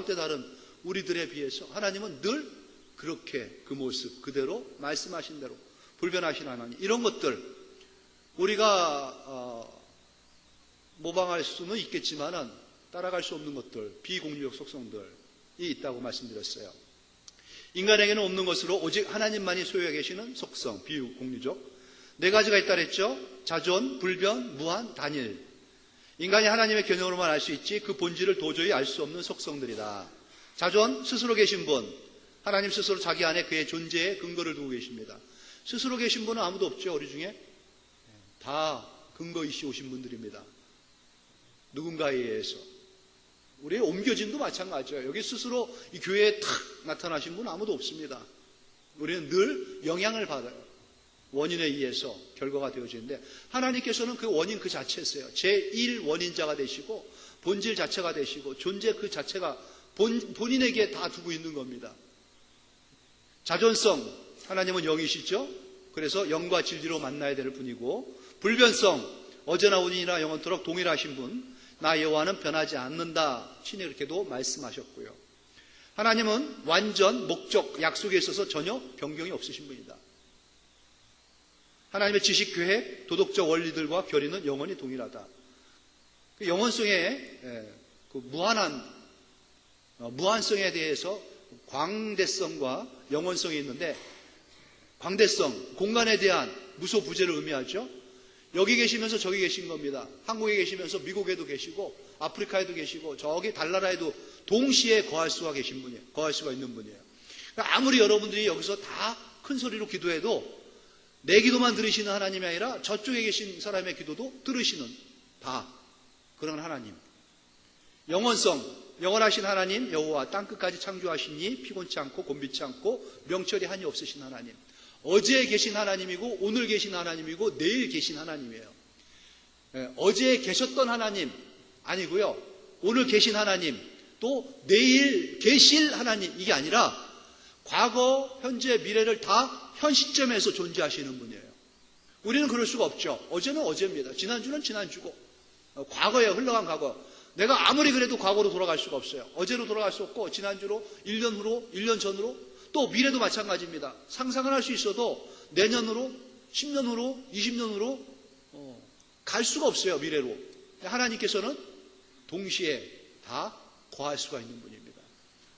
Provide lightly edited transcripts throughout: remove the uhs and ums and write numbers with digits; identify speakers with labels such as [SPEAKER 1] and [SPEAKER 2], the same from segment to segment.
[SPEAKER 1] 때 다른 우리들에 비해서 하나님은 늘 그렇게 그 모습 그대로 말씀하신 대로 불변하신 하나님, 이런 것들 우리가 모방할 수는 있겠지만은 따라갈 수 없는 것들, 비공유적 속성들이 있다고 말씀드렸어요. 인간에게는 없는 것으로 오직 하나님만이 소유하고 계시는 속성, 비공유적 네 가지가 있다 그랬죠. 자존, 불변, 무한, 단일. 인간이 하나님의 개념으로만 알 수 있지 그 본질을 도저히 알 수 없는 속성들이다. 자존, 스스로 계신 분, 하나님 스스로 자기 안에 그의 존재에 근거를 두고 계십니다. 스스로 계신 분은 아무도 없죠. 우리 중에 다 근거이시 오신 분들입니다. 누군가에 의해서. 우리의 옮겨짐도 마찬가지예요. 여기 스스로 이 교회에 탁 나타나신 분은 아무도 없습니다. 우리는 늘 영향을 받아요. 원인에 의해서 결과가 되어지는데 하나님께서는 그 원인 그 자체세요. 제1원인자가 되시고 본질 자체가 되시고 존재 그 자체가 본인에게 다 두고 있는 겁니다. 자존성, 하나님은 영이시죠. 그래서 영과 진리로 만나야 될 분이고, 불변성, 어제나 오늘이나 영원토록 동일하신 분, 나 여호와는 변하지 않는다. 친히 그렇게도 말씀하셨고요. 하나님은 완전, 목적, 약속에 있어서 전혀 변경이 없으신 분이다. 하나님의 지식, 계획, 도덕적 원리들과 결의는 영원히 동일하다. 그 영원성의 그 무한성에 대해서 광대성과 영원성이 있는데, 광대성, 공간에 대한 무소부재를 의미하죠. 여기 계시면서 저기 계신 겁니다. 한국에 계시면서 미국에도 계시고 아프리카에도 계시고 저기 달나라에도 동시에 거할 수가 있는 분이에요. 그러니까 아무리 여러분들이 여기서 다 큰 소리로 기도해도 내 기도만 들으시는 하나님이 아니라 저쪽에 계신 사람의 기도도 들으시는 다 그런 하나님. 영원성, 영원하신 하나님 여호와, 땅끝까지 창조하시니 피곤치 않고 곤비치 않고 명철이 한이 없으신 하나님. 어제 계신 하나님이고 오늘 계신 하나님이고 내일 계신 하나님이에요. 어제 계셨던 하나님 아니고요. 오늘 계신 하나님, 또 내일 계실 하나님, 이게 아니라 과거, 현재, 미래를 다 현 시점에서 존재하시는 분이에요. 우리는 그럴 수가 없죠. 어제는 어제입니다. 지난주는 지난주고 과거에 흘러간 과거. 내가 아무리 그래도 과거로 돌아갈 수가 없어요. 어제로 돌아갈 수 없고 지난주로, 1년 후로, 1년 전으로, 또 미래도 마찬가지입니다. 상상을 할 수 있어도 내년으로, 10년 후로, 20년 후로 갈 수가 없어요. 미래로. 하나님께서는 동시에 다 거할 수가 있는 분입니다.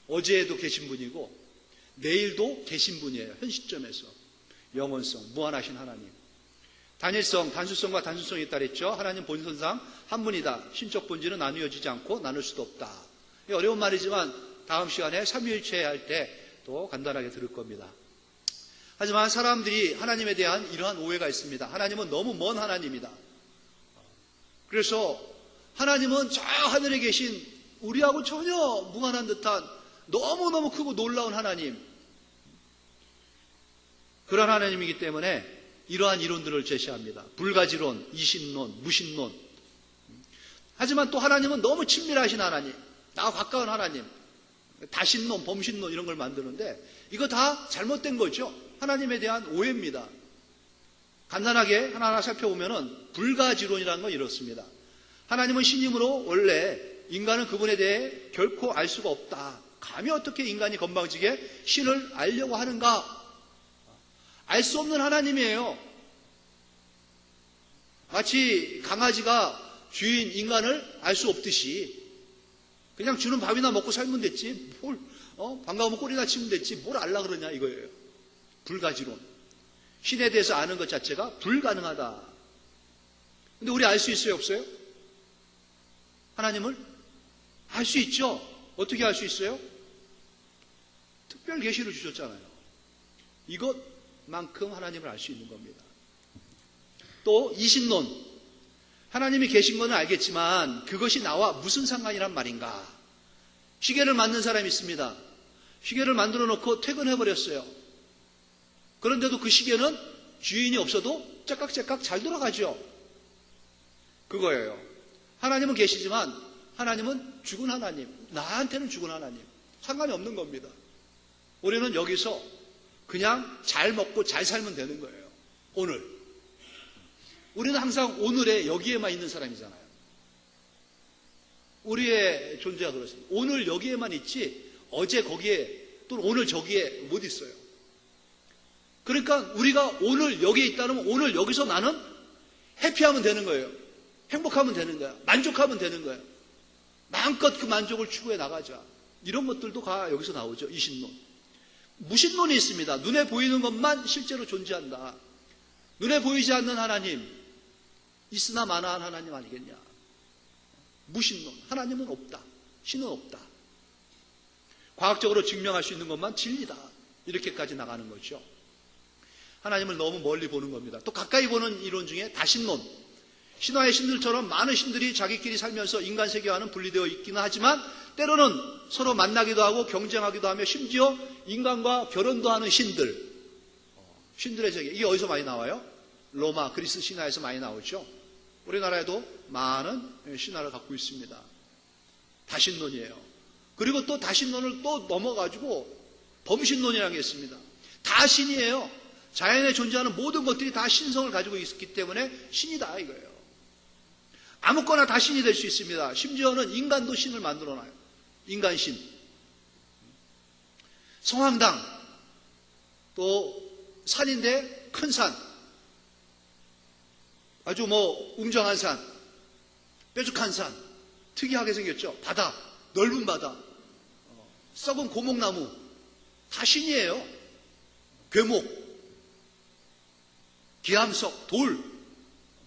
[SPEAKER 1] 어제에도 계신 분이고 내일도 계신 분이에요. 현 시점에서. 영원성, 무한하신 하나님. 단일성, 단수성과 단순성이 있다 그랬죠. 하나님 본선상 한 분이다. 신적 본질은 나누어지지 않고 나눌 수도 없다. 어려운 말이지만 다음 시간에 삼위일체 할 때 또 간단하게 들을 겁니다. 하지만 사람들이 하나님에 대한 이러한 오해가 있습니다. 하나님은 너무 먼 하나님이다. 그래서 하나님은 저 하늘에 계신 우리하고 전혀 무관한 듯한 너무너무 크고 놀라운 하나님, 그런 하나님이기 때문에 이러한 이론들을 제시합니다. 불가지론, 이신론, 무신론. 하지만 또 하나님은 너무 친밀하신 하나님, 나와 가까운 하나님, 다신론, 범신론 이런 걸 만드는데 이거 다 잘못된 거죠. 하나님에 대한 오해입니다. 간단하게 하나하나 살펴보면 불가지론이라는 건 이렇습니다. 하나님은 신임으로 원래 인간은 그분에 대해 결코 알 수가 없다. 감히 어떻게 인간이 건방지게 신을 알려고 하는가? 알 수 없는 하나님이에요. 마치 강아지가 주인 인간을 알 수 없듯이 그냥 주는 밥이나 먹고 살면 됐지 반가우면 꼬리나 치면 됐지 뭘 알라 그러냐 이거예요. 불가지론. 신에 대해서 아는 것 자체가 불가능하다. 근데 우리 알 수 있어요, 없어요? 하나님을 알 수 있죠. 어떻게 알 수 있어요? 특별 계시를 주셨잖아요. 이것만큼 하나님을 알 수 있는 겁니다. 또 이신론. 하나님이 계신 건 알겠지만 그것이 나와 무슨 상관이란 말인가? 시계를 만든 사람이 있습니다. 시계를 만들어 놓고 퇴근해버렸어요. 그런데도 그 시계는 주인이 없어도 째깍째깍 잘 돌아가죠. 그거예요. 하나님은 계시지만 하나님은 죽은 하나님, 나한테는 죽은 하나님, 상관이 없는 겁니다. 우리는 여기서 그냥 잘 먹고 잘 살면 되는 거예요. 오늘. 우리는 항상 오늘에 여기에만 있는 사람이잖아요. 우리의 존재가 그렇습니다. 오늘 여기에만 있지 어제 거기에 또는 오늘 저기에 못 있어요. 그러니까 우리가 오늘 여기에 있다면 오늘 여기서 나는 해피하면 되는 거예요. 행복하면 되는 거야. 만족하면 되는 거야. 마음껏 그 만족을 추구해 나가자. 이런 것들도 여기서 나오죠. 이신론. 무신론이 있습니다. 눈에 보이는 것만 실제로 존재한다. 눈에 보이지 않는 하나님, 있으나 마나한 하나님 아니겠냐. 무신론. 하나님은 없다. 신은 없다. 과학적으로 증명할 수 있는 것만 진리다. 이렇게까지 나가는 거죠. 하나님을 너무 멀리 보는 겁니다. 또 가까이 보는 이론 중에 다신론. 신화의 신들처럼 많은 신들이 자기끼리 살면서 인간 세계와는 분리되어 있기는 하지만 때로는 서로 만나기도 하고 경쟁하기도 하며 심지어 인간과 결혼도 하는 신들. 신들의 세계. 이게 어디서 많이 나와요? 로마, 그리스 신화에서 많이 나오죠. 우리나라에도 많은 신화를 갖고 있습니다. 다신론이에요. 그리고 또 다신론을 또 넘어가지고 범신론이라는 게 있습니다. 다 신이에요. 자연에 존재하는 모든 것들이 다 신성을 가지고 있기 때문에 신이다 이거예요. 아무거나 다 신이 될 수 있습니다. 심지어는 인간도 신을 만들어놔요. 인간신. 성황당. 또 산인데 큰 산. 아주 웅장한 산. 뾰족한 산. 특이하게 생겼죠. 바다. 넓은 바다. 썩은 고목나무. 다 신이에요. 괴목. 기암석, 돌,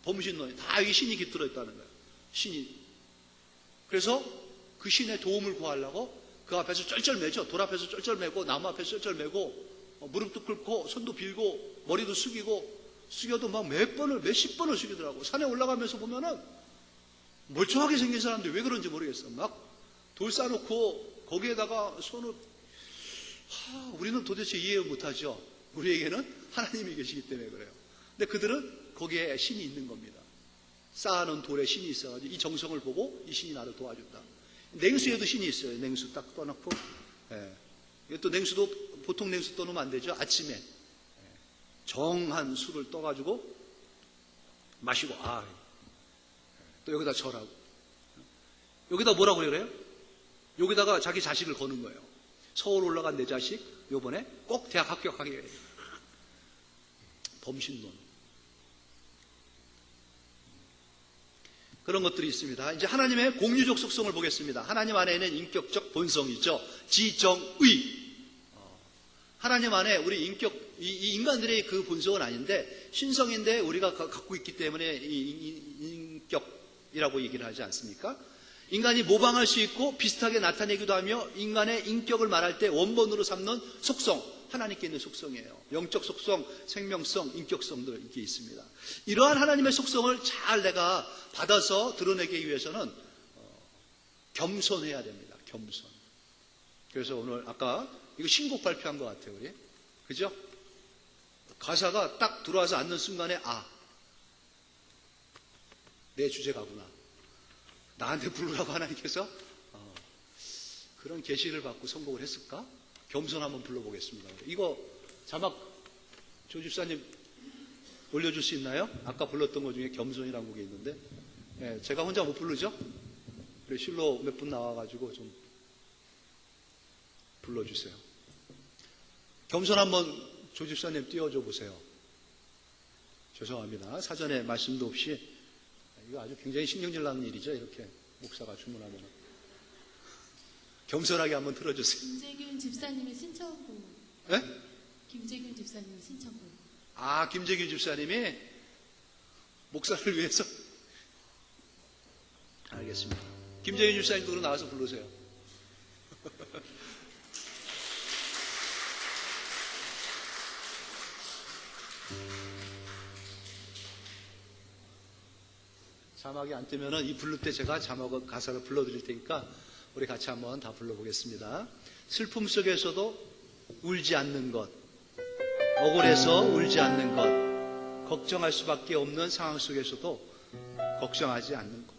[SPEAKER 1] 범신론이 다 이 신이 깃들어 있다는 거예요. 신이. 그래서 그 신의 도움을 구하려고 그 앞에서 쩔쩔매죠. 돌 앞에서 쩔쩔매고 나무 앞에서 쩔쩔매고 무릎도 꿇고 손도 빌고 머리도 숙이고 숙여도 막 몇십 번을 숙이더라고. 산에 올라가면서 보면은 멀쩡하게 생긴 사람들이 왜 그런지 모르겠어. 막 돌 쌓아놓고 거기에다가 손을 우리는 도대체 이해 못하죠. 우리에게는 하나님이 계시기 때문에 그래요. 근데 그들은 거기에 신이 있는 겁니다. 쌓아놓은 돌에 신이 있어가지고 이 정성을 보고 이 신이 나를 도와준다. 냉수에도 신이 있어요. 냉수 딱 떠놓고. 또 냉수도 보통 냉수 떠놓으면 안 되죠. 아침에 정한 술을 떠가지고 마시고 또 여기다 절하고 여기다 뭐라고 그래요? 여기다가 자기 자식을 거는 거예요. 서울 올라간 내 자식 요번에 꼭 대학 합격하게 해요. 범신론. 그런 것들이 있습니다. 이제 하나님의 공유적 속성을 보겠습니다. 하나님 안에는 인격적 본성이죠. 지정의. 하나님 안에 우리 이 인간들의 그 본성은 아닌데 신성인데 우리가 갖고 있기 때문에 인격이라고 얘기를 하지 않습니까? 인간이 모방할 수 있고 비슷하게 나타내기도 하며 인간의 인격을 말할 때 원본으로 삼는 속성, 하나님께 있는 속성이에요. 영적 속성, 생명성, 인격성들 이게 있습니다. 이러한 하나님의 속성을 잘 내가 받아서 드러내기 위해서는 겸손해야 됩니다. 겸손. 그래서 오늘 아까 이거 신곡 발표한 것 같아요, 우리. 그죠? 가사가 딱 들어와서 앉는 순간에 내 주제가구나. 나한테 부르라고 하나님께서 그런 계시를 받고 선곡을 했을까? 겸손 한번 불러보겠습니다. 이거 자막 조 집사님 올려줄 수 있나요? 아까 불렀던 것 중에 겸손이라는 곡이 있는데 제가 혼자 못 부르죠? 그래 실로 몇 분 나와가지고 좀 불러주세요. 겸손 한번 조 집사님 띄워줘 보세요. 죄송합니다. 사전에 말씀도 없이 이거 아주 굉장히 신경질 나는 일이죠. 이렇게 목사가 주문하면 겸손하게 한번 틀어주세요.
[SPEAKER 2] 김재균 집사님의 신청곡.
[SPEAKER 1] 네?
[SPEAKER 2] 김재균 집사님의 신청곡.
[SPEAKER 1] 김재균 집사님이 목사를 위해서? 알겠습니다. 김재균 집사님도 그럼 나와서 부르세요. 자막이 안 뜨면은 이 부를 때 제가 자막을 가사를 불러드릴 테니까 우리 같이 한번 다 불러보겠습니다. 슬픔 속에서도 울지 않는 것, 억울해서 울지 않는 것, 걱정할 수밖에 없는 상황 속에서도 걱정하지 않는 것.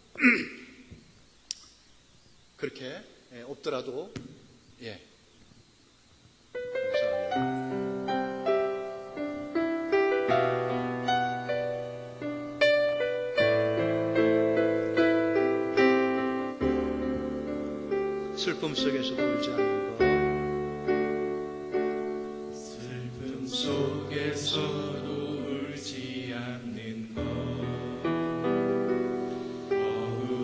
[SPEAKER 1] 그렇게 없더라도 감사합니다. 슬픔 속에서도 울지 않는 것.
[SPEAKER 3] 슬픔 속에서도 울지 않는 것,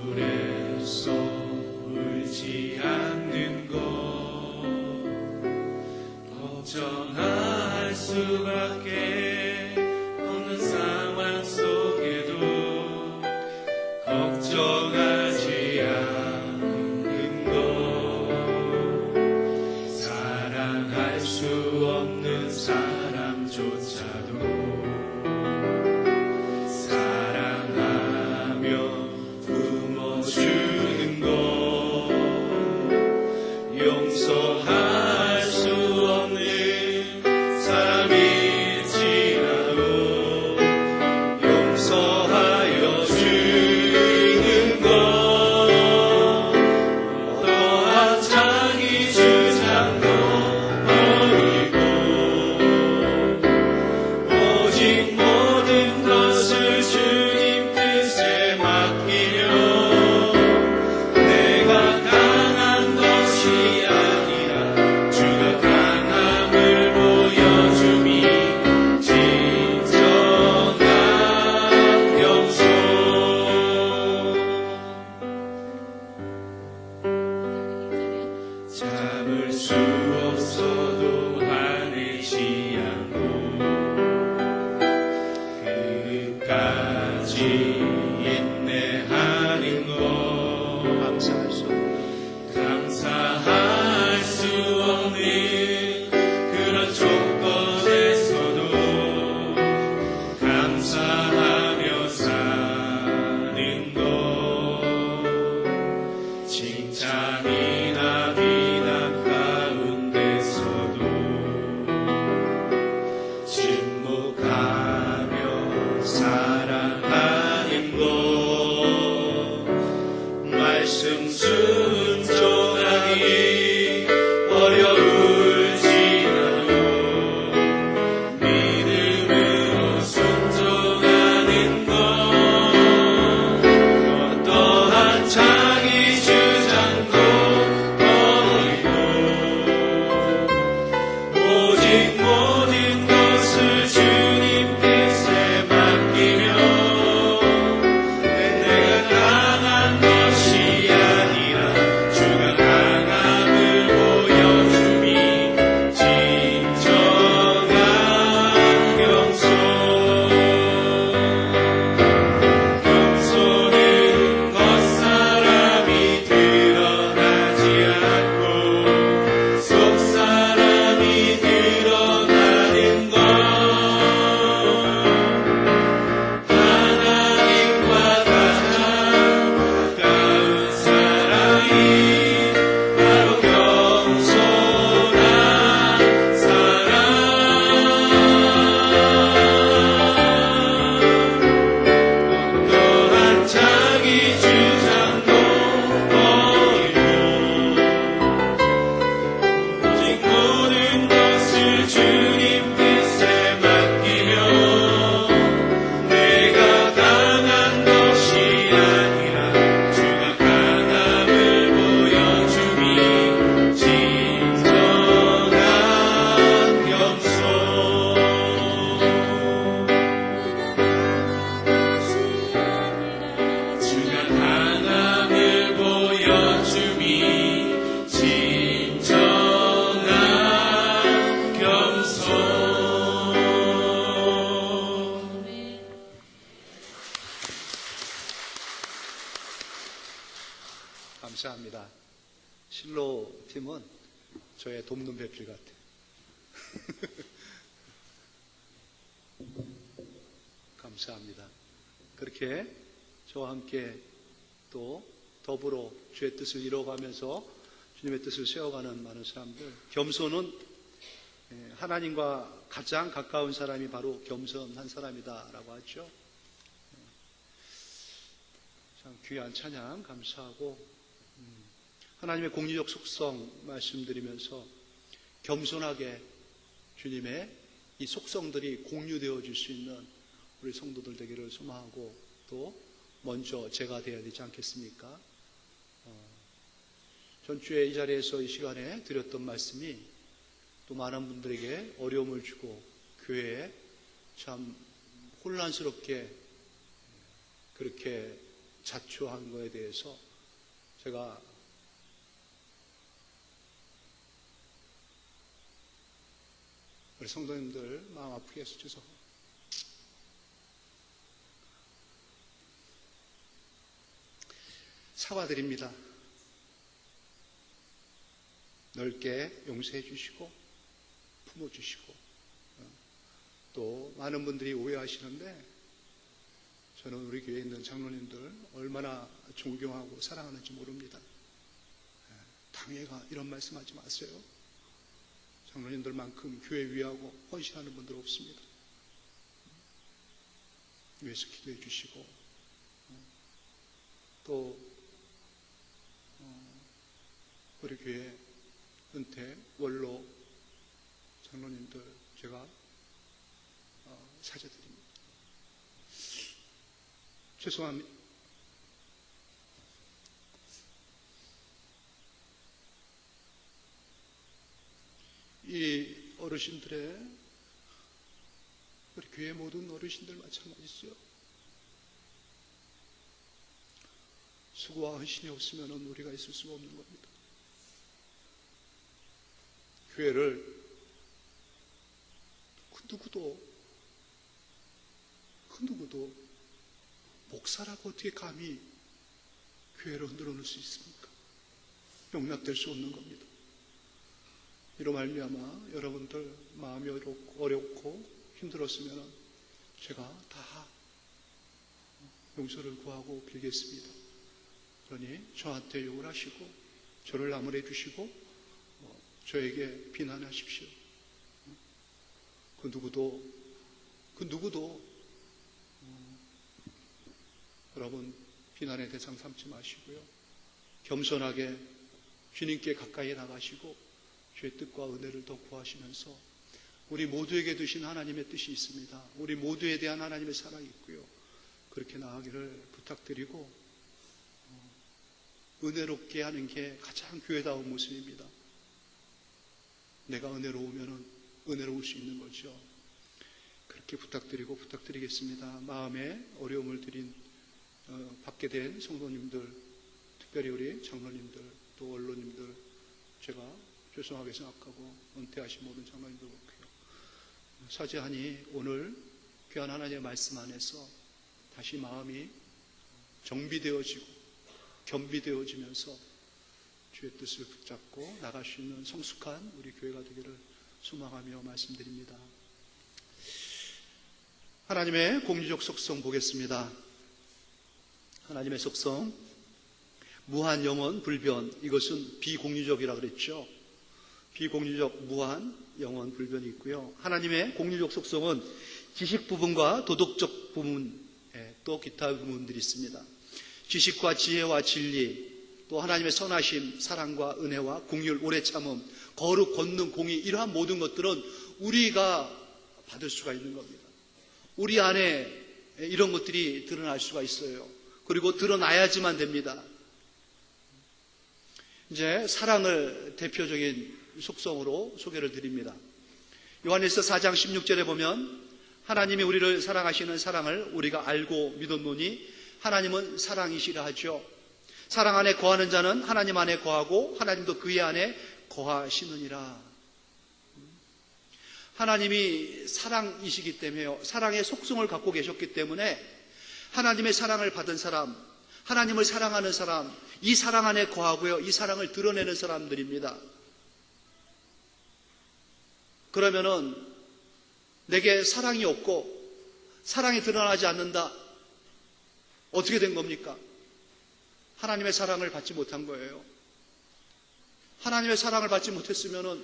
[SPEAKER 3] 억울해서 울지 않는 것, 걱정할 수밖에 없는 상황 속에도 걱정하지 않는 것, 사랑할 수 없는 사람조차도 사랑하며 품어주는 것, 용서할 수 없는 사람일지라도 용서하여 주는 것, 어떠한 자기 주장도 버리고 오직 모든 것을 주님 뜻에 맡기며 내가 강한 것이 아니라 주가 강함을 보여줌이 진정한 겸손. 참을 수 없어도 화내지 않고 끝까지 인내하는 것,
[SPEAKER 1] 감사할 수 없는
[SPEAKER 3] 감사할 수 없는 그런 조건에서도 감사하며 사는 것, 칭찬이나 비난 가운데서도 침묵하며 사랑하는 것, 말씀 순종하기 어려울지라도 믿음으로 순종하는 것, 어떠한 자기 주장도 버리고 오직 모든 것을 주님 뜻에 맡기며 내가 강한 것이 아니라 주가 강함을 보여줌이 진정한 겸손. 겸손은 겉사람이 드러나지 않고 속사람이 드러나는 것, 하나님과 가장 가까운 사람이 바로 겸손한 사람. 어떠한 자기 주장도 버리고 오직 모든 것을 주님 뜻에 맡기며 내가 강한 것이 아니라 주가 강함을 보여줌이 진정한 겸손. 주가 강함을 보여줌이 진정한 겸손.
[SPEAKER 1] 감사합니다. 실로 팀은 저의 돕는 배필 같아요. 감사합니다. 그렇게 저와 함께 또 더불어 주의 뜻을 이뤄가면서 주님의 뜻을 세워가는 많은 사람들, 겸손은 하나님과 가장 가까운 사람이 바로 겸손한 사람이다라고 하죠. 참 귀한 찬양 감사하고 하나님의 공리적 속성 말씀드리면서 겸손하게 주님의 이 속성들이 공유되어질 수 있는 우리 성도들 되기를 소망하고 또 먼저 제가 되어야 되지 않겠습니까? 전주에 이 자리에서 이 시간에 드렸던 말씀이 또 많은 분들에게 어려움을 주고 교회에 참 혼란스럽게 그렇게 자초한 것에 대해서 제가 우리 성도님들 마음 아프게 해서 죄송합니다. 사과드립니다. 넓게 용서해 주시고 품어 주시고 또 많은 분들이 오해하시는데 저는 우리 교회에 있는 장로님들 얼마나 존경하고 사랑하는지 모릅니다. 당회가 이런 말씀하지 마세요. 장로님들만큼 교회 위하고 헌신하는 분들 없습니다. 위해서 기도해 주시고 또 우리 교회 은퇴 원로 장로님들 제가 사죄드립니다. 죄송합니다. 이 어르신들의 우리 교회 모든 어르신들 마찬가지죠. 수고와 헌신이 없으면 우리가 있을 수가 없는 겁니다. 교회를 그 누구도 목사라고 어떻게 감히 교회를 흔들어 놓을 수 있습니까? 용납될 수 없는 겁니다. 이로 말미암아 여러분들 마음이 어렵고 힘들었으면 제가 다 용서를 구하고 빌겠습니다. 그러니 저한테 욕을 하시고 저를 나무래 주시고 저에게 비난하십시오. 그 누구도 여러분 비난의 대상 삼지 마시고요. 겸손하게 주님께 가까이 나가시고 주의 뜻과 은혜를 더 구하시면서 우리 모두에게 두신 하나님의 뜻이 있습니다. 우리 모두에 대한 하나님의 사랑이 있고요. 그렇게 나아가기를 부탁드리고 은혜롭게 하는 게 가장 교회다운 모습입니다. 내가 은혜로우면 은혜로울 수 있는 거죠. 그렇게 부탁드리겠습니다. 마음에 어려움을 받게 된 성도님들, 특별히 우리 장로님들, 또 언론님들 제가 죄송하게 생각하고 은퇴하신 모든 장로님들 볼게요. 사죄하니 오늘 귀한 하나님의 말씀 안에서 다시 마음이 정비되어지고 겸비되어지면서 주의 뜻을 붙잡고 나갈 수 있는 성숙한 우리 교회가 되기를 소망하며 말씀드립니다. 하나님의 공유적 속성 보겠습니다. 하나님의 속성 무한, 영원, 불변, 이것은 비공유적이라 그랬죠. 비공유적, 무한, 영원, 불변이 있고요. 하나님의 공유적 속성은 지식 부분과 도덕적 부분, 또 기타 부분들이 있습니다. 지식과 지혜와 진리, 또 하나님의 선하심, 사랑과 은혜와 긍휼, 오래 참음, 거룩, 권능, 공의, 이러한 모든 것들은 우리가 받을 수가 있는 겁니다. 우리 안에 이런 것들이 드러날 수가 있어요. 그리고 드러나야지만 됩니다. 이제 사랑을 대표적인 속성으로 소개를 드립니다. 요한일서 4장 16절에 보면 하나님이 우리를 사랑하시는 사랑을 우리가 알고 믿었노니 하나님은 사랑이시라 하죠. 사랑 안에 거하는 자는 하나님 안에 거하고 하나님도 그의 안에 거하시느니라. 하나님이 사랑이시기 때문에요. 사랑의 속성을 갖고 계셨기 때문에 하나님의 사랑을 받은 사람, 하나님을 사랑하는 사람, 이 사랑 안에 거하고요, 이 사랑을 드러내는 사람들입니다. 그러면은 내게 사랑이 없고 사랑이 드러나지 않는다. 어떻게 된 겁니까? 하나님의 사랑을 받지 못한 거예요. 하나님의 사랑을 받지 못했으면은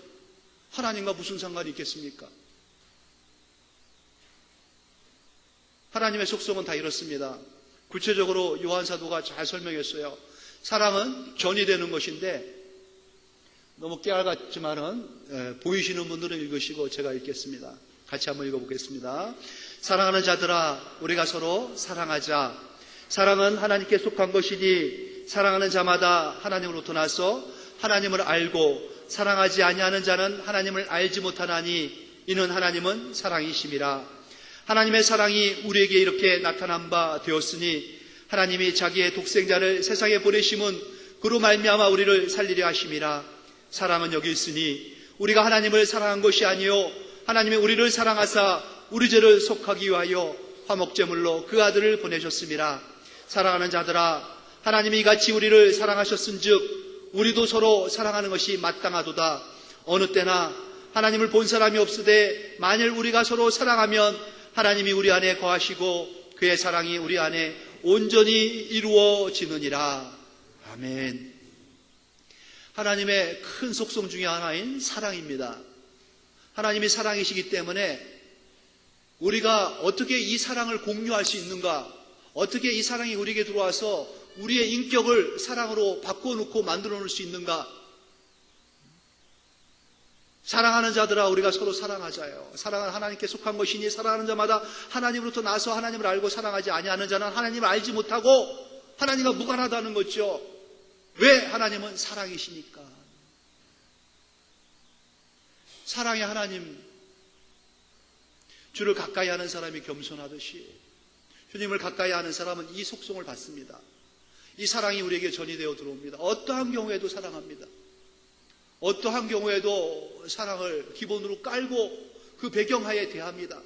[SPEAKER 1] 하나님과 무슨 상관이 있겠습니까? 하나님의 속성은 다 이렇습니다. 구체적으로 요한사도가 잘 설명했어요. 사랑은 전이 되는 것인데 너무 깨알 같지만은 보이시는 분들은 읽으시고 제가 읽겠습니다. 같이 한번 읽어보겠습니다. 사랑하는 자들아, 우리가 서로 사랑하자. 사랑은 하나님께 속한 것이니 사랑하는 자마다 하나님으로부터 나서 하나님을 알고 사랑하지 아니하는 자는 하나님을 알지 못하나니 이는 하나님은 사랑이심이라. 하나님의 사랑이 우리에게 이렇게 나타난 바 되었으니 하나님이 자기의 독생자를 세상에 보내심은 그로 말미암아 우리를 살리려 하심이라. 사랑은 여기 있으니 우리가 하나님을 사랑한 것이 아니요 하나님이 우리를 사랑하사 우리 죄를 속하기 위하여 화목제물로 그 아들을 보내셨음이라. 사랑하는 자들아, 하나님이 이같이 우리를 사랑하셨은즉 우리도 서로 사랑하는 것이 마땅하도다. 어느 때나 하나님을 본 사람이 없으되 만일 우리가 서로 사랑하면 하나님이 우리 안에 거하시고 그의 사랑이 우리 안에 온전히 이루어지느니라. 아멘. 하나님의 큰 속성 중에 하나인 사랑입니다. 하나님이 사랑이시기 때문에 우리가 어떻게 이 사랑을 공유할 수 있는가, 어떻게 이 사랑이 우리에게 들어와서 우리의 인격을 사랑으로 바꿔놓고 만들어 놓을 수 있는가. 사랑하는 자들아, 우리가 서로 사랑하자요. 사랑은 하나님께 속한 것이니 사랑하는 자마다 하나님으로부터 나서 하나님을 알고 사랑하지 아니하는 자는 하나님을 알지 못하고 하나님과 무관하다는 거죠. 왜? 하나님은 사랑이시니까. 사랑의 하나님, 주를 가까이 하는 사람이 겸손하듯이 주님을 가까이 하는 사람은 이 속성을 받습니다. 이 사랑이 우리에게 전이되어 들어옵니다. 어떠한 경우에도 사랑합니다. 어떠한 경우에도 사랑을 기본으로 깔고 그 배경하에 대합니다.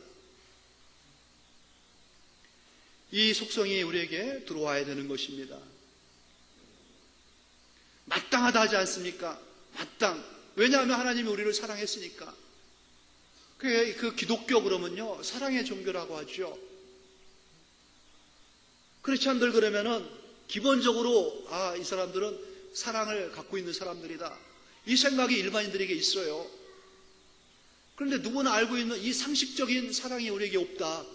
[SPEAKER 1] 이 속성이 우리에게 들어와야 되는 것입니다. 마땅하다 하지 않습니까? 마땅. 왜냐하면 하나님이 우리를 사랑했으니까. 그 기독교 그러면요, 사랑의 종교라고 하죠. 크리스찬들 그러면은 기본적으로 이 사람들은 사랑을 갖고 있는 사람들이다. 이 생각이 일반인들에게 있어요. 그런데 누구나 알고 있는 이 상식적인 사랑이 우리에게 없다.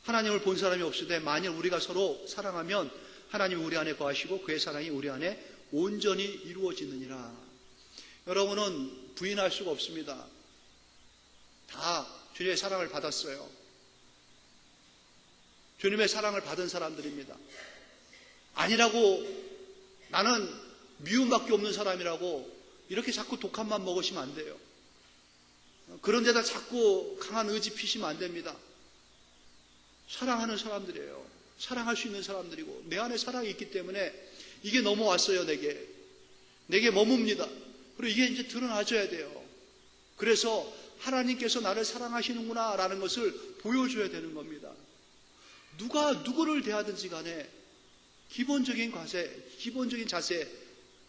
[SPEAKER 1] 하나님을 본 사람이 없으되 만일 우리가 서로 사랑하면 하나님이 우리 안에 거하시고 그의 사랑이 우리 안에 온전히 이루어지느니라. 여러분은 부인할 수가 없습니다. 다 주님의 사랑을 받았어요. 주님의 사랑을 받은 사람들입니다. 아니라고, 나는 미움밖에 없는 사람이라고 이렇게 자꾸 독한만 먹으시면 안 돼요. 그런 데다 자꾸 강한 의지 피시면 안 됩니다. 사랑하는 사람들이에요. 사랑할 수 있는 사람들이고 내 안에 사랑이 있기 때문에 이게 넘어왔어요. 내게 머뭅니다. 그리고 이게 이제 드러나줘야 돼요. 그래서 하나님께서 나를 사랑하시는구나 라는 것을 보여줘야 되는 겁니다. 누가 누구를 대하든지 간에 기본적인 자세,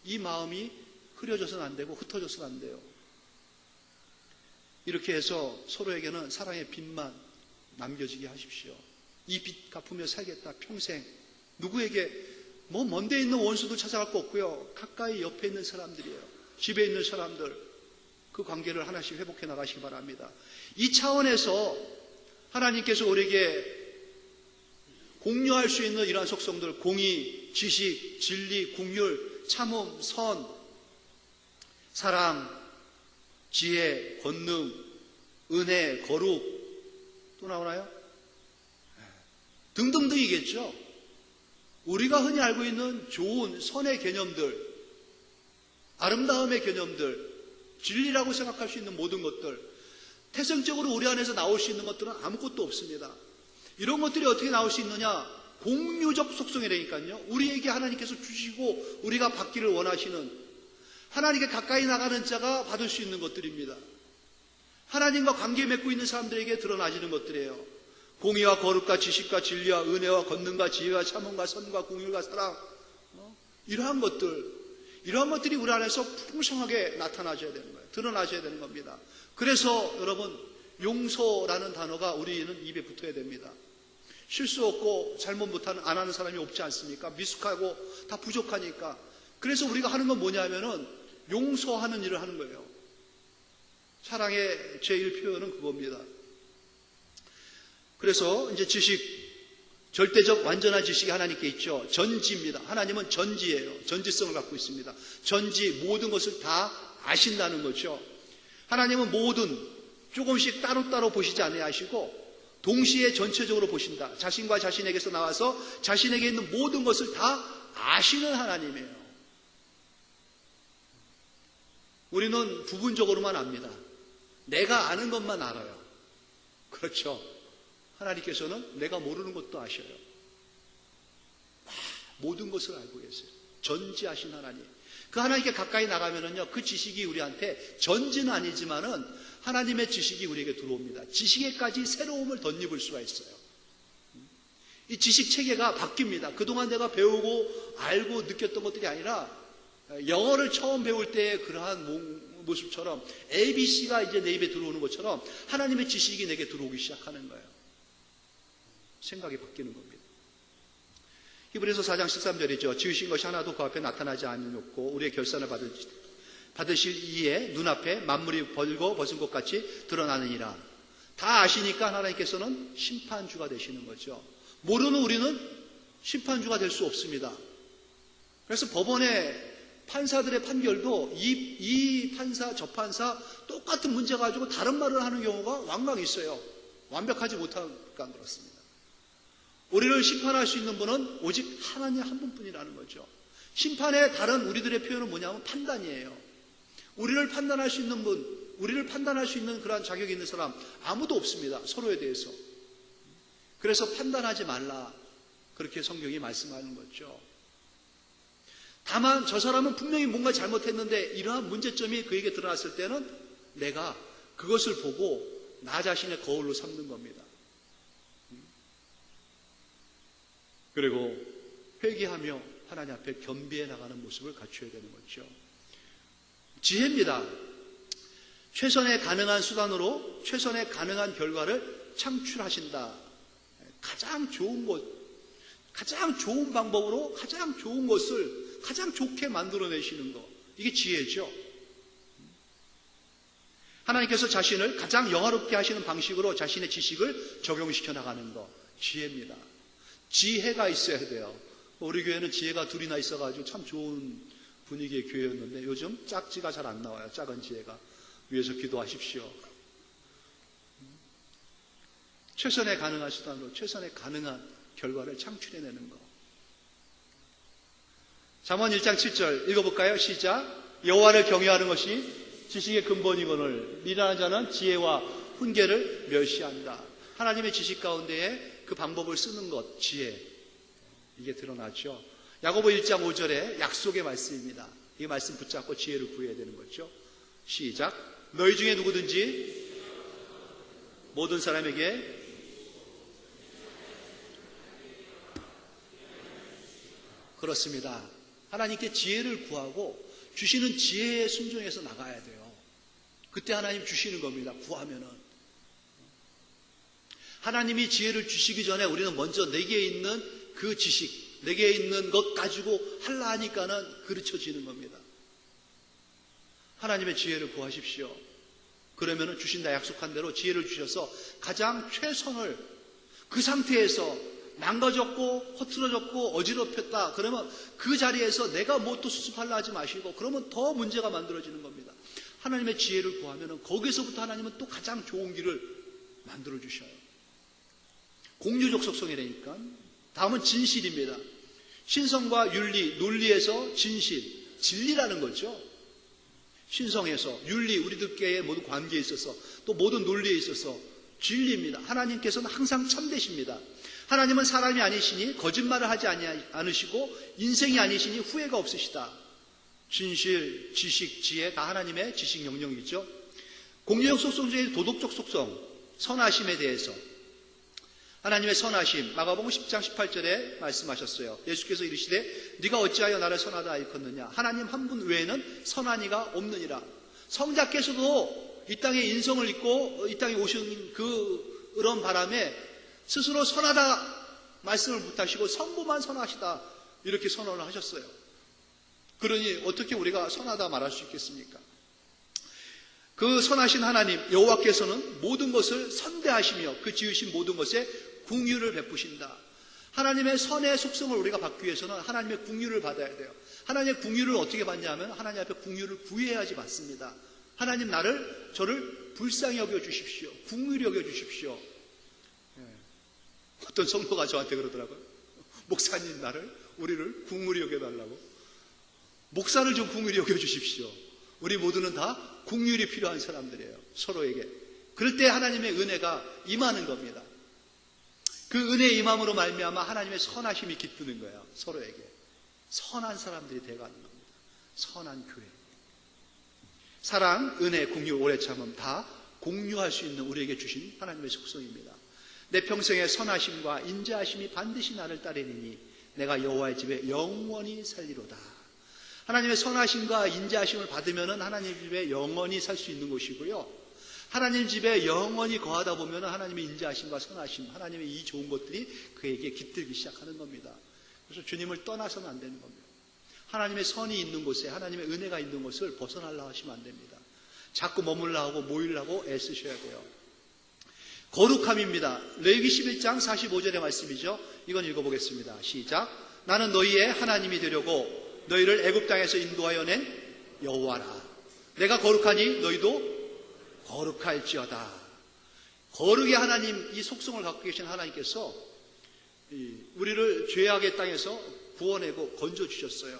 [SPEAKER 1] 이 마음이 흐려져서는 안 되고 흩어져서는 안 돼요. 이렇게 해서 서로에게는 사랑의 빛만 남겨지게 하십시오. 이 빛 갚으며 살겠다, 평생. 누구에게 먼데 있는 원수도 찾아갈 거 없고요. 가까이 옆에 있는 사람들이에요. 집에 있는 사람들, 그 관계를 하나씩 회복해 나가시기 바랍니다. 이 차원에서 하나님께서 우리에게 공유할 수 있는 이러한 속성들, 공의, 지식, 진리, 긍휼, 참음, 선, 사랑, 지혜, 권능, 은혜, 거룩, 또 나오나요? 등등등이겠죠. 우리가 흔히 알고 있는 좋은 선의 개념들, 아름다움의 개념들, 진리라고 생각할 수 있는 모든 것들, 태생적으로 우리 안에서 나올 수 있는 것들은 아무것도 없습니다. 이런 것들이 어떻게 나올 수 있느냐? 공유적 속성이라니까요. 우리에게 하나님께서 주시고 우리가 받기를 원하시는, 하나님께 가까이 나가는 자가 받을 수 있는 것들입니다. 하나님과 관계 맺고 있는 사람들에게 드러나지는 것들이에요. 공의와 거룩과 지식과 진리와 은혜와 권능과 지혜와 참음과 선과 긍휼과 사랑, 이러한 것들이 우리 안에서 풍성하게 나타나줘야 되는 거예요. 드러나줘야 되는 겁니다. 그래서 여러분, 용서라는 단어가 우리는 입에 붙어야 됩니다. 실수 없고 잘못 못하는, 안 하는 사람이 없지 않습니까? 미숙하고 다 부족하니까. 그래서 우리가 하는 건 뭐냐면은 용서하는 일을 하는 거예요. 사랑의 제1 표현은 그겁니다. 그래서 이제 지식, 절대적 완전한 지식이 하나님께 있죠. 전지입니다. 하나님은 전지예요. 전지성을 갖고 있습니다. 전지, 모든 것을 다 아신다는 거죠. 하나님은 모든, 조금씩 따로따로 보시지 아니하시고 동시에 전체적으로 보신다. 자신과 자신에게서 나와서 자신에게 있는 모든 것을 다 아시는 하나님이에요. 우리는 부분적으로만 압니다. 내가 아는 것만 알아요. 그렇죠. 하나님께서는 내가 모르는 것도 아셔요. 모든 것을 알고 계세요. 전지하신 하나님. 그 하나님께 가까이 나가면은요, 그 지식이 우리한테 전지는 아니지만은 하나님의 지식이 우리에게 들어옵니다. 지식에까지 새로움을 덧입을 수가 있어요. 이 지식 체계가 바뀝니다. 그동안 내가 배우고 알고 느꼈던 것들이 아니라 영어를 처음 배울 때의 그러한 모습처럼 ABC가 이제 내 입에 들어오는 것처럼 하나님의 지식이 내게 들어오기 시작하는 거예요. 생각이 바뀌는 겁니다. 히브리서 4장 13절이죠. 지으신 것이 하나도 그 앞에 나타나지 않았고 우리의 결산을 받으실 이에 눈앞에 만물이 벌고 벗은 것 같이 드러나느니라. 다 아시니까 하나님께서는 심판주가 되시는 거죠. 모르는 우리는 심판주가 될 수 없습니다. 그래서 법원의 판사들의 판결도 이 판사 저 판사 똑같은 문제 가지고 다른 말을 하는 경우가 왕왕 있어요. 완벽하지 못하니까 그렇습니다. 우리를 심판할 수 있는 분은 오직 하나님 한 분뿐이라는 거죠. 심판의 다른 우리들의 표현은 뭐냐면 판단이에요. 우리를 판단할 수 있는 분, 우리를 판단할 수 있는 그러한 자격이 있는 사람 아무도 없습니다. 서로에 대해서. 그래서 판단하지 말라. 그렇게 성경이 말씀하는 거죠. 다만 저 사람은 분명히 뭔가 잘못했는데 이러한 문제점이 그에게 드러났을 때는 내가 그것을 보고 나 자신의 거울로 삼는 겁니다. 그리고 회개하며 하나님 앞에 겸비해 나가는 모습을 갖춰야 되는 거죠. 지혜입니다. 최선의 가능한 수단으로 최선의 가능한 결과를 창출하신다. 가장 좋은 것, 가장 좋은 방법으로 가장 좋은 것을 가장 좋게 만들어내시는 것. 이게 지혜죠. 하나님께서 자신을 가장 영화롭게 하시는 방식으로 자신의 지식을 적용시켜 나가는 것. 지혜입니다. 지혜가 있어야 돼요. 우리 교회는 지혜가 둘이나 있어가지고 참 좋은 분위기의 교회였는데 요즘 짝지가 잘 안 나와요. 작은 지혜가. 위에서 기도하십시오. 최선의 가능한 수단으로 최선의 가능한 결과를 창출해내는 것. 잠언 1장 7절 읽어볼까요? 시작. 여호와를 경외하는 것이 지식의 근본이거늘 미련한 자는 지혜와 훈계를 멸시한다. 하나님의 지식 가운데에 그 방법을 쓰는 것, 지혜. 이게 드러나죠. 야고보 1장 5절에 약속의 말씀입니다. 이 말씀 붙잡고 지혜를 구해야 되는 거죠. 시작. 너희 중에 누구든지 모든 사람에게 그렇습니다. 하나님께 지혜를 구하고 주시는 지혜에 순종해서 나가야 돼요. 그때 하나님 주시는 겁니다. 구하면은. 하나님이 지혜를 주시기 전에 우리는 먼저 내게 있는 그 지식, 내게 있는 것 가지고 하려 하니까는 그르쳐지는 겁니다. 하나님의 지혜를 구하십시오. 그러면은 주신다 약속한 대로 지혜를 주셔서 가장 최선을 그 상태에서 망가졌고 허틀어졌고 어지럽혔다. 그러면 그 자리에서 내가 뭐 또 수습하려 하지 마시고 그러면 더 문제가 만들어지는 겁니다. 하나님의 지혜를 구하면은 거기서부터 하나님은 또 가장 좋은 길을 만들어 주셔요. 공유적 속성이라니까. 다음은 진실입니다. 신성과 윤리, 논리에서 진실, 진리라는 거죠. 신성에서, 윤리, 우리들과의 모든 관계에 있어서, 또 모든 논리에 있어서 진리입니다. 하나님께서는 항상 참되십니다. 하나님은 사람이 아니시니 거짓말을 하지 않으시고 인생이 아니시니 후회가 없으시다. 진실, 지식, 지혜 다 하나님의 지식 영역이죠. 공유적 속성 중에 도덕적 속성, 선하심에 대해서 하나님의 선하심, 마가복음 10장 18절에 말씀하셨어요. 예수께서 이르시되 네가 어찌하여 나를 선하다 일컫느냐. 하나님 한 분 외에는 선한 이가 없느니라. 성자께서도 이 땅에 인성을 입고 이 땅에 오신 그런 바람에 스스로 선하다 말씀을 못하시고 성부만 선하시다 이렇게 선언을 하셨어요. 그러니 어떻게 우리가 선하다 말할 수 있겠습니까? 그 선하신 하나님 여호와께서는 모든 것을 선대하시며 그 지으신 모든 것에 긍휼을 베푸신다. 하나님의 선의 속성을 우리가 받기 위해서는 하나님의 긍휼을 받아야 돼요. 하나님의 긍휼을 어떻게 받냐면 하나님 앞에 긍휼을 구해야지 받습니다. 하나님 저를 불쌍히 여겨 주십시오. 긍휼히 여겨 주십시오. 어떤 성도가 저한테 그러더라고요. 목사님, 우리를 궁휼히 여겨달라고. 목사를 좀 궁휼히 여겨주십시오. 우리 모두는 다 궁휼이 필요한 사람들이에요. 서로에게. 그럴 때 하나님의 은혜가 임하는 겁니다. 그 은혜의 임함으로 말미암아 하나님의 선하심이 깃드는 거예요. 서로에게. 선한 사람들이 되어가는 겁니다. 선한 교회. 사랑, 은혜, 긍휼, 오래 참음 다 공유할 수 있는 우리에게 주신 하나님의 속성입니다. 내 평생의 선하심과 인자하심이 반드시 나를 따르니니 내가 여호와의 집에 영원히 살리로다. 하나님의 선하심과 인자하심을 받으면 하나님 집에 영원히 살 수 있는 것이고요. 하나님 집에 영원히 거하다 보면 하나님의 인자하심과 선하심, 하나님의 이 좋은 것들이 그에게 깃들기 시작하는 겁니다. 그래서 주님을 떠나서는 안 되는 겁니다. 하나님의 선이 있는 곳에, 하나님의 은혜가 있는 곳을 벗어나려고 하시면 안 됩니다. 자꾸 머물려고 모이려고 애쓰셔야 돼요. 거룩함입니다. 레위기 11장 45절의 말씀이죠. 이건 읽어보겠습니다. 시작. 나는 너희의 하나님이 되려고 너희를 애굽 땅에서 인도하여 낸 여호와라. 내가 거룩하니 너희도 거룩할지어다. 거룩의 하나님, 이 속성을 갖고 계신 하나님께서 우리를 죄악의 땅에서 구원하고 건져주셨어요.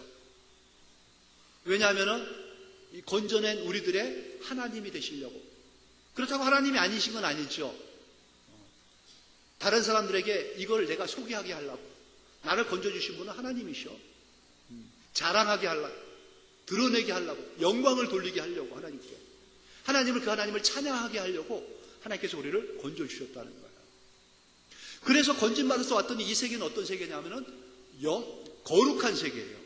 [SPEAKER 1] 왜냐하면 건져낸 우리들의 하나님이 되시려고. 그렇다고 하나님이 아니신 건 아니죠. 다른 사람들에게 이걸 내가 소개하게 하려고. 나를 건져주신 분은 하나님이셔. 자랑하게 하려고, 드러내게 하려고, 영광을 돌리게 하려고 하나님께. 하나님을, 그 하나님을 찬양하게 하려고 하나님께서 우리를 건져주셨다는 거예요. 그래서 건진받아서 왔더니 이 세계는 어떤 세계냐면은 거룩한 세계예요.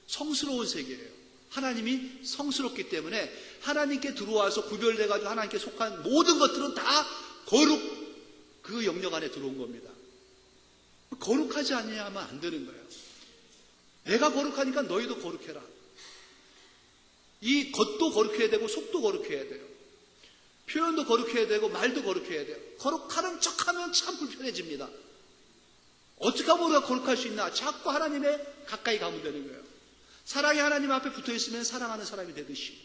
[SPEAKER 1] 성스러운 세계예요. 하나님이 성스럽기 때문에 하나님께 들어와서 구별돼가지고 하나님께 속한 모든 것들은 다 거룩, 그 영역 안에 들어온 겁니다. 거룩하지 않냐면 안 되는 거예요. 내가 거룩하니까 너희도 거룩해라. 이 겉도 거룩해야 되고 속도 거룩해야 돼요. 표현도 거룩해야 되고 말도 거룩해야 돼요. 거룩하는 척하면 참 불편해집니다. 어떻게 하면 우리가 거룩할 수 있나? 자꾸 하나님에 가까이 가면 되는 거예요. 사랑이 하나님 앞에 붙어있으면 사랑하는 사람이 되듯이,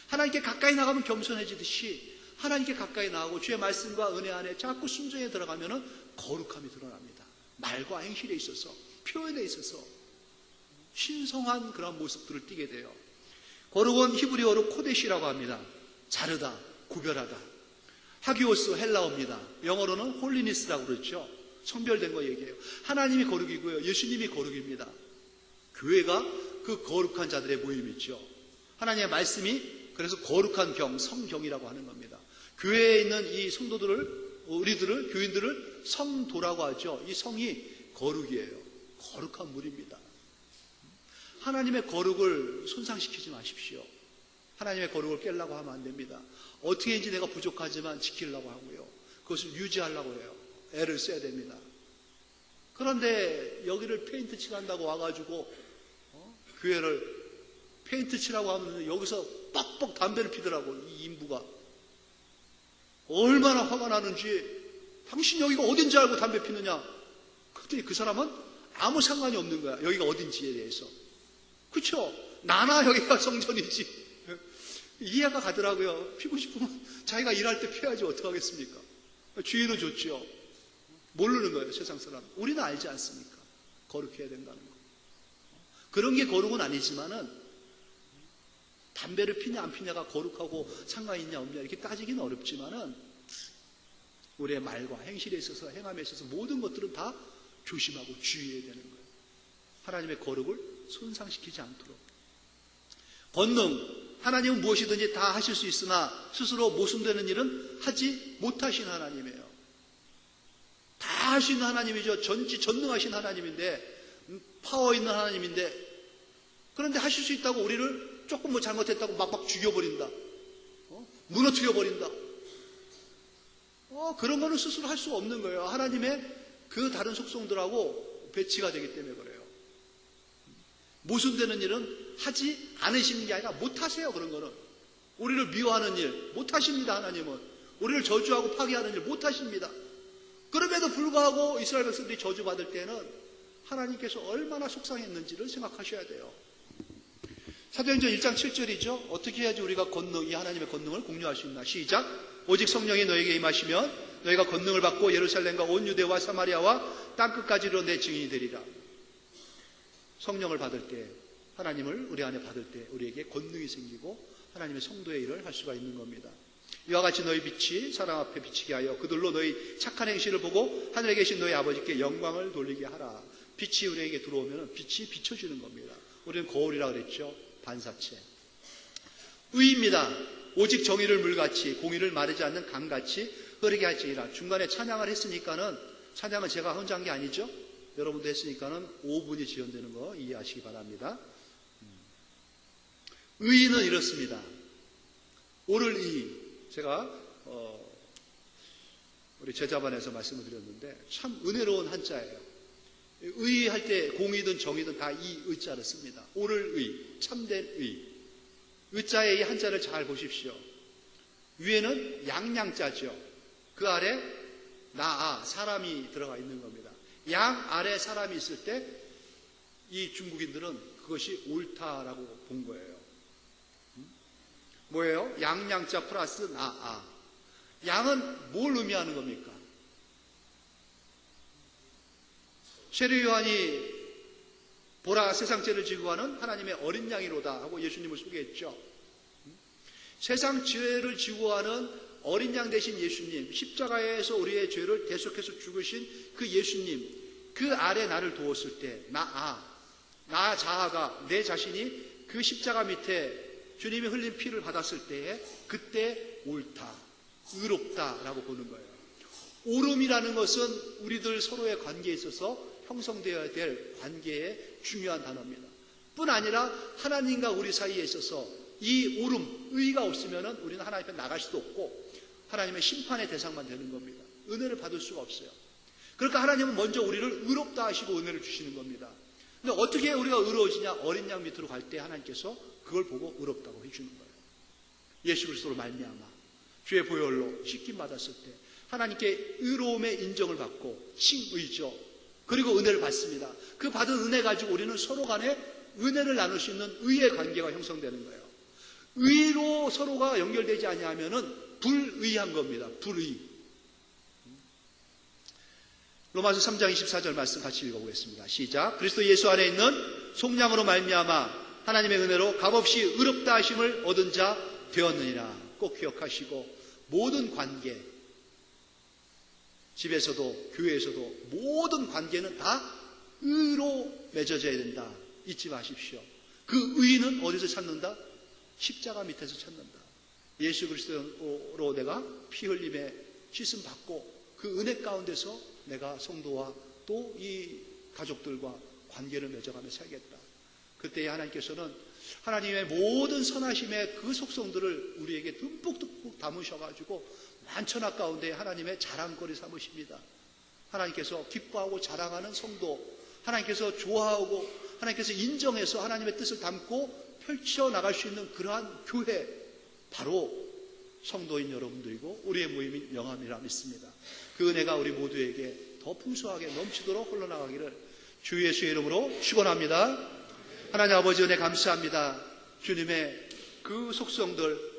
[SPEAKER 1] 하나님께 가까이 나가면 겸손해지듯이 하나님께 가까이 나가고 주의 말씀과 은혜 안에 자꾸 순종에 들어가면 거룩함이 드러납니다. 말과 행실에 있어서, 표현에 있어서 신성한 그런 모습들을 띠게 돼요. 거룩은 히브리어로 코데시라고 합니다. 자르다, 구별하다. 하기오스 헬라어입니다. 영어로는 홀리니스라고 그러죠. 성별된 거 얘기해요. 하나님이 거룩이고요, 예수님이 거룩입니다. 교회가 그 거룩한 자들의 모임이죠. 하나님의 말씀이 그래서 거룩한 경, 성경이라고 하는 겁니다. 교회에 있는 이 성도들을, 우리들을, 교인들을 성도라고 하죠. 이 성이 거룩이에요. 거룩한 물입니다. 하나님의 거룩을 손상시키지 마십시오. 하나님의 거룩을 깨려고 하면 안 됩니다. 어떻게인지 내가 부족하지만 지키려고 하고요. 그것을 유지하려고 해요. 애를 써야 됩니다. 그런데 여기를 페인트 칠한다고 와가지고 교회를 페인트 칠하고 하면 여기서 뻑뻑 담배를 피더라고. 이 인부가 얼마나 화가 나는지. 당신 여기가 어딘지 알고 담배 피느냐. 그랬더니 그 사람은 아무 상관이 없는 거야. 여기가 어딘지에 대해서. 그렇죠? 나나 여기가 성전이지. 이해가 가더라고요. 피고 싶으면 자기가 일할 때 피해야지 어떡하겠습니까? 주인은 좋죠. 모르는 거예요, 세상 사람. 우리는 알지 않습니까? 거룩해야 된다는 거. 그런 게 거룩은 아니지만은 담배를 피냐 안 피냐가 거룩하고 상관이 있냐 없냐 이렇게 따지기는 어렵지만은 우리의 말과 행실에 있어서, 행함에 있어서 모든 것들은 다 조심하고 주의해야 되는 거예요. 하나님의 거룩을 손상시키지 않도록. 권능, 하나님은 무엇이든지 다 하실 수 있으나 스스로 모순되는 일은 하지 못하신 하나님이에요. 다 할 수 있는 하나님이죠. 전능하신 하나님인데, 파워 있는 하나님인데, 그런데 하실 수 있다고 우리를 조금 뭐 잘못했다고 막 죽여버린다. 무너뜨려버린다. 그런 거는 스스로 할 수 없는 거예요. 하나님의 그 다른 속성들하고 배치가 되기 때문에 그래요. 모순되는 일은 하지 않으시는 게 아니라 못하세요. 그런 거는. 우리를 미워하는 일 못하십니다. 하나님은. 우리를 저주하고 파괴하는 일 못하십니다. 그럼에도 불구하고 이스라엘 백성들이 저주받을 때는 하나님께서 얼마나 속상했는지를 생각하셔야 돼요. 사도행전 1장 7절이죠. 어떻게 해야지 우리가 이 하나님의 권능을 공유할 수 있나. 시작. 오직 성령이 너에게 임하시면 너희가 권능을 받고 예루살렘과 온 유대와 사마리아와 땅끝까지로 내 증인이 되리라. 성령을 받을 때, 하나님을 우리 안에 받을 때 우리에게 권능이 생기고 하나님의 성도의 일을 할 수가 있는 겁니다. 이와 같이 너희 빛이 사람 앞에 비치게 하여 그들로 너희 착한 행실을 보고 하늘에 계신 너희 아버지께 영광을 돌리게 하라. 빛이 우리에게 들어오면 빛이 비춰주는 겁니다. 우리는 거울이라 그랬죠. 반사체. 의입니다. 오직 정의를 물같이 공의를 마르지 않는 강같이 흐르게 할지니라. 중간에 찬양을 했으니까는, 찬양은 제가 혼자 한 게 아니죠. 여러분도 했으니까는 5분이 지연되는 거 이해하시기 바랍니다. 의는 이렇습니다. 옳을 의. 제가 우리 제자반에서 말씀을 드렸는데 참 은혜로운 한자예요. 의할 때 공의든 정의든 다 이 의자를 씁니다. 옳을 의, 참된 의. 의자의 이 한자를 잘 보십시오. 위에는 양양자죠. 그 아래 나아, 사람이 들어가 있는 겁니다. 양 아래 사람이 있을 때 이 중국인들은 그것이 옳다라고 본 거예요. 뭐예요? 양양자 플러스 나아. 양은 뭘 의미하는 겁니까? 세례 요한이 보라 세상 죄를 지고 가는 하나님의 어린 양이로다 하고 예수님을 소개했죠. 세상 죄를 지고 가는 어린 양 되신 예수님, 십자가에서 우리의 죄를 대속해서 죽으신 그 예수님, 그 아래 나를 두었을 때 나 자아가, 내 자신이 그 십자가 밑에 주님이 흘린 피를 받았을 때에 그때 옳다, 의롭다라고 보는 거예요. 옳음이라는 것은 우리들 서로의 관계에 있어서 형성되어야 될 관계의 중요한 단어입니다. 뿐 아니라 하나님과 우리 사이에 있어서 이 옳음, 의가 없으면 우리는 하나님 앞에 나갈 수도 없고 하나님의 심판의 대상만 되는 겁니다. 은혜를 받을 수가 없어요. 그러니까 하나님은 먼저 우리를 의롭다 하시고 은혜를 주시는 겁니다. 근데 어떻게 우리가 의로워지냐? 어린 양 밑으로 갈 때 하나님께서 그걸 보고 의롭다고 해주는 거예요. 예수 그리스도로 말미암아 주의 보혈로 씻김 받았을 때 하나님께 의로움의 인정을 받고 칭의죠. 그리고 은혜를 받습니다. 그 받은 은혜 가지고 우리는 서로 간에 은혜를 나눌 수 있는 의의 관계가 형성되는 거예요. 의로 서로가 연결되지 아니하면은 불의한 겁니다. 불의. 로마서 3장 24절 말씀 같이 읽어보겠습니다. 시작. 그리스도 예수 안에 있는 속량으로 말미암아 하나님의 은혜로 값없이 의롭다 하심을 얻은 자 되었느니라. 꼭 기억하시고 모든 관계, 집에서도 교회에서도 모든 관계는 다 의로 맺어져야 된다. 잊지 마십시오. 그 의는 어디서 찾는다? 십자가 밑에서 찾는다. 예수 그리스도로 내가 피 흘림에 씻음 받고 그 은혜 가운데서 내가 성도와 또 이 가족들과 관계를 맺어가며 살겠다. 그때 하나님께서는 하나님의 모든 선하심의 그 속성들을 우리에게 듬뿍 담으셔가지고 만천하 가운데 하나님의 자랑거리 삼으십니다. 하나님께서 기뻐하고 자랑하는 성도, 하나님께서 좋아하고 하나님께서 인정해서 하나님의 뜻을 담고 펼쳐나갈 수 있는 그러한 교회, 바로 성도인 여러분들이고 우리의 모임인 영암이라 믿습니다. 그 은혜가 우리 모두에게 더 풍성하게 넘치도록 흘러나가기를 주 예수의 이름으로 축원합니다. 하나님 아버지 은혜 감사합니다. 주님의 그 속성들,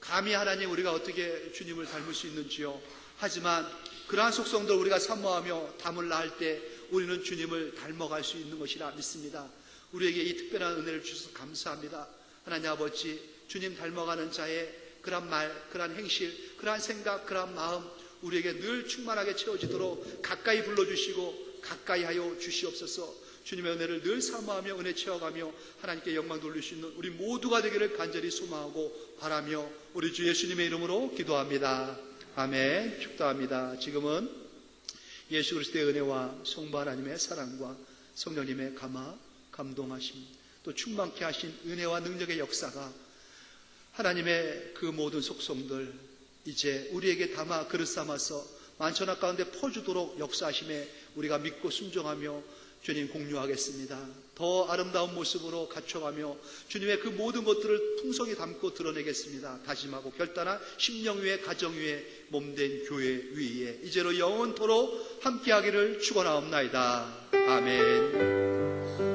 [SPEAKER 1] 감히 하나님 우리가 어떻게 주님을 닮을 수 있는지요. 하지만 그러한 속성들 우리가 사모하며 담을라 할 때 우리는 주님을 닮아갈 수 있는 것이라 믿습니다. 우리에게 이 특별한 은혜를 주셔서 감사합니다. 하나님 아버지, 주님 닮아가는 자의 그러한 말, 그러한 행실, 그러한 생각, 그러한 마음 우리에게 늘 충만하게 채워지도록 가까이 불러주시고 가까이 하여 주시옵소서. 주님의 은혜를 늘 사모하며 은혜 채워가며 하나님께 영광 돌릴 수 있는 우리 모두가 되기를 간절히 소망하고 바라며 우리 주 예수님의 이름으로 기도합니다. 아멘. 축도합니다. 지금은 예수 그리스도의 은혜와 성부 하나님의 사랑과 성령님의 감동하심, 또 충만케 하신 은혜와 능력의 역사가 하나님의 그 모든 속성들 이제 우리에게 담아 그릇 삼아서 만천하 가운데 퍼주도록 역사하심에 우리가 믿고 순종하며 주님 공유하겠습니다. 더 아름다운 모습으로 갖춰가며 주님의 그 모든 것들을 풍성히 담고 드러내겠습니다. 다짐하고 결단한 심령 위에 가정 위에 몸된 교회 위에 이제로 영원토록 함께하기를 축원하옵나이다. 아멘.